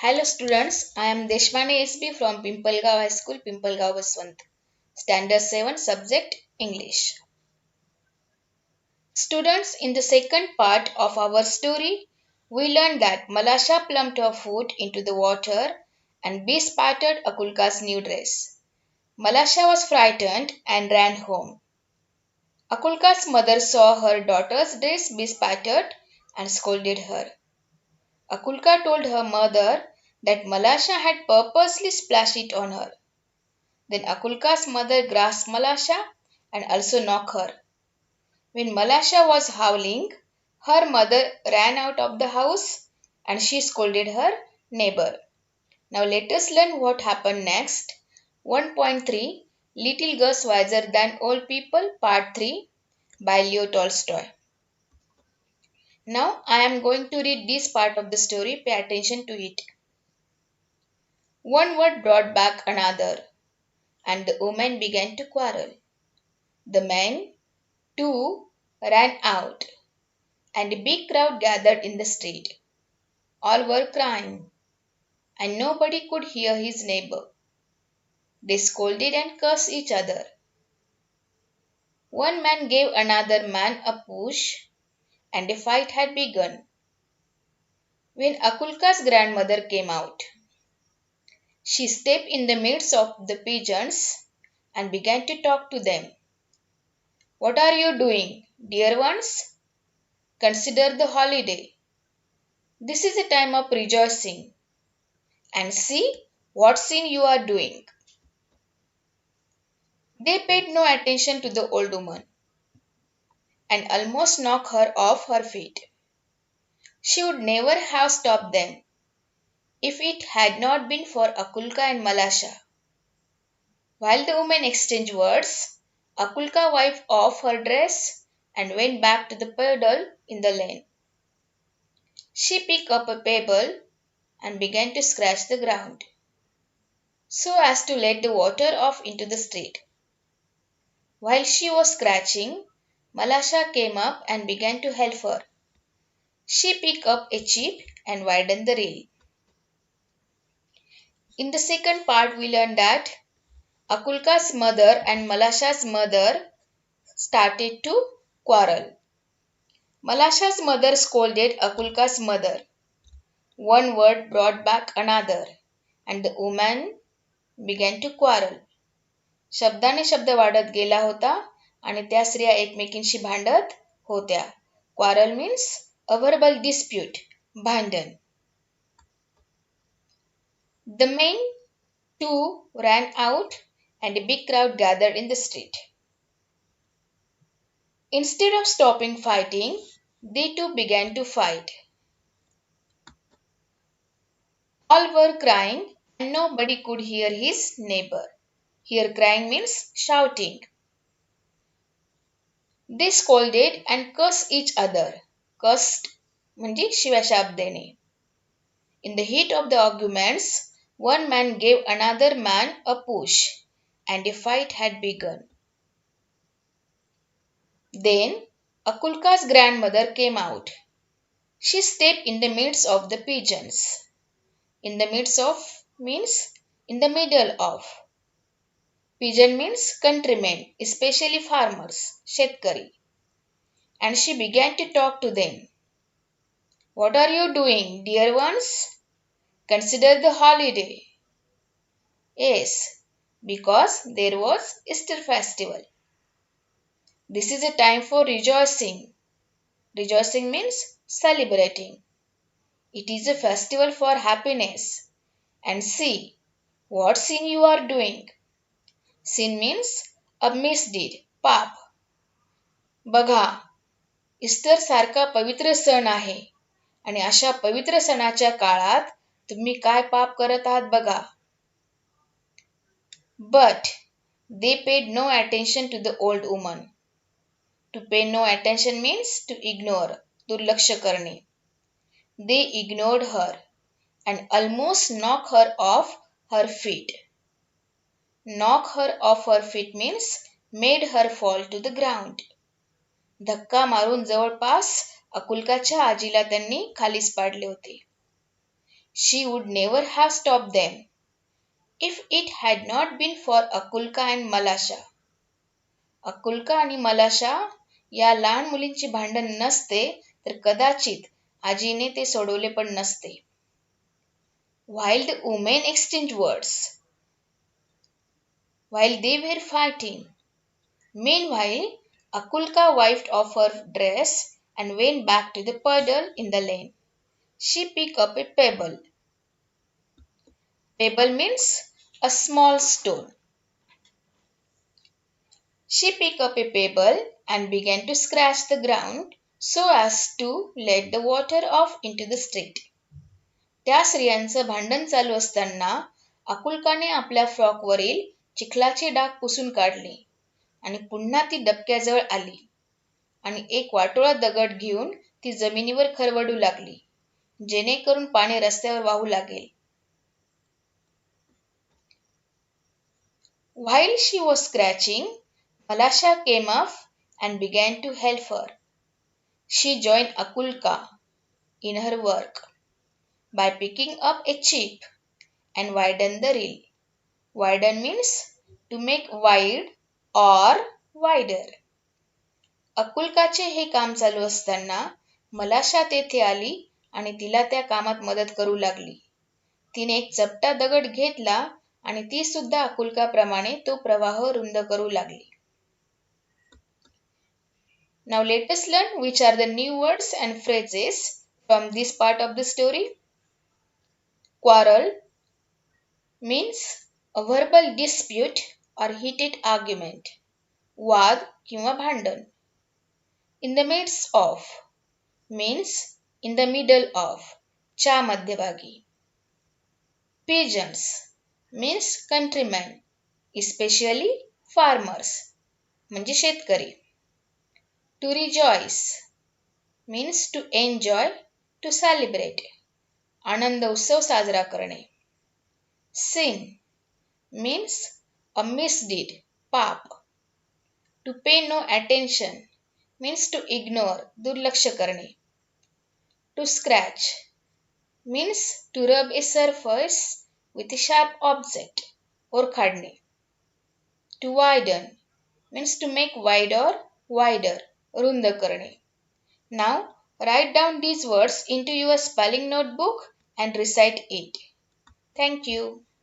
Hello students, I am Deshmani SB from Pimpalgaon High School, Pimpalgaon Baswant. Standard 7 subject English. Students, in the second part of our story, we learned that Malasha plumped her foot into the water and bespattered Akulka's new dress. Malasha was frightened and ran home. Akulka's mother saw her daughter's dress bespattered and scolded her. Akulka told her mother that Malasha had purposely splashed it on her. Then Akulka's mother grasped Malasha and also knocked her. When Malasha was howling, her mother ran out of the house and she scolded her neighbor. Now let us learn what happened next. 1.3 Little Girls Wiser Than Old People Part 3 by Leo Tolstoy. Now I am going to read this part of the story. Pay attention to it. One word brought back another, and the women began to quarrel. The men, too, ran out, and a big crowd gathered in the street. All were crying, and nobody could hear his neighbor. They scolded and cursed each other. One man gave another man a push, and a fight had begun. When Akulka's grandmother came out, she stepped in the midst of the pigeons and began to talk to them. What are you doing, dear ones? Consider the holiday. This is a time of rejoicing. And see what sin you are doing. They paid no attention to the old woman and almost knocked her off her feet. She would never have stopped them if it had not been for Akulka and Malasha. While the women exchanged words, Akulka wiped off her dress and went back to the puddle in the lane. She picked up a pebble and began to scratch the ground so as to let the water off into the street. While she was scratching, Malasha came up and began to help her. She picked up a chip and widened the rail. In the second part, we learned that Akulka's mother and Malasha's mother started to quarrel. Malasha's mother scolded Akulka's mother. One word brought back another, and the woman began to quarrel. शब्दाने शब्द वाढत गेला होता आणि त्या स्त्रिया एकमेकींशी भांडत होत्या. Quarrel means a verbal dispute, भांडण. The men too ran out and a big crowd gathered in the street. Instead of stopping fighting, they too began to fight. All were crying and nobody could hear his neighbor. Here crying means shouting. They scolded and cursed each other. Cursed म्हणजे शिव्याशाप देणे. In the heat of the arguments, one man gave another man a push and a fight had begun. Then Akulka's grandmother came out. She stepped in the midst of the pigeons. In the midst of means in the middle of. Pigeon means countrymen, especially farmers, shetkari. And she began to talk to them. What are you doing, dear ones? Consider the holiday. Yes, because there was Easter festival. This is a time for rejoicing. Rejoicing means celebrating. It is a festival for happiness. And see what sin you are doing. Sin means a misdeed, पाप. बघा, Easter सारखा पवित्र सण आहे आणि अशा पवित्र सणाच्या काळात तुम्ही काय पाप करत आहात बघा. But they paid no attention to the old woman. To pay no attention means to ignore, दुर्लक्ष करणे. They ignored her and almost knocked her off her feet. Knock her off her feet means made her fall to the ground. धक्का मारून जवळपास अकुलकाच्या आजीला त्यांनी खालीच पाडले होते. She would never have stopped them if it had not been for Akulka and Malasha. अकुल्का आणि मलाशा या लहान मुलींची भांडण नसते तर कदाचित आजीने ते सोडवले पण नसते. While the women exchanged words, while they were fighting, meanwhile Akulka wiped off her dress and went back to the puddle in the lane. She picked up a pebble. Pebble means a small stone. She picked up a pebble and began to scratch the ground so as to let the water off into the street. त्या स्त्रियांचं भांडण चालू असताना अकुल्काने आपल्या फ्रॉकवरील चिखलाचे डाग पुसून काढले आणि पुन्हा ती डबक्याजवळ आली आणि एक वाटोळा दगड घेऊन ती जमिनीवर खरवडू लागली, जेणेकरून पाणी रस्त्यावर वाहू लागेल. While she was scratching, Malasha came up and began to help her. She joined Akulka in her work by picking up a chip and widen the reel. Widen means to make wide or wider. अकुल्काचे हे काम चालू असताना मलाशा तेथे आली आणि तिला त्या कामात मदत करू लागली. तिने एक चपटा दगड घेतला आणि ती सुद्धा अकुल्काप्रमाणे तो प्रवाह रुंद करू लागली. Now let us learn which are the new words and phrases from this part of the story. Quarrel means a verbal dispute or heated argument. वाद किंवा भांडण. In the midst of means in the middle of, च्या मध्यभागी. Peasants means countrymen, especially farmers, म्हणजे शेतकरी. To rejoice means to enjoy, to celebrate, आनंद उत्सव साजरा करणे. Sin means a misdeed, पाप. To pay no attention means to ignore, दुर्लक्ष करणे. To scratch means to rub a surface with a sharp object, ओरखाडणे. To widen means to make wide or wider, रुंद करणे. Now write down these words into your spelling notebook and recite it. Thank you.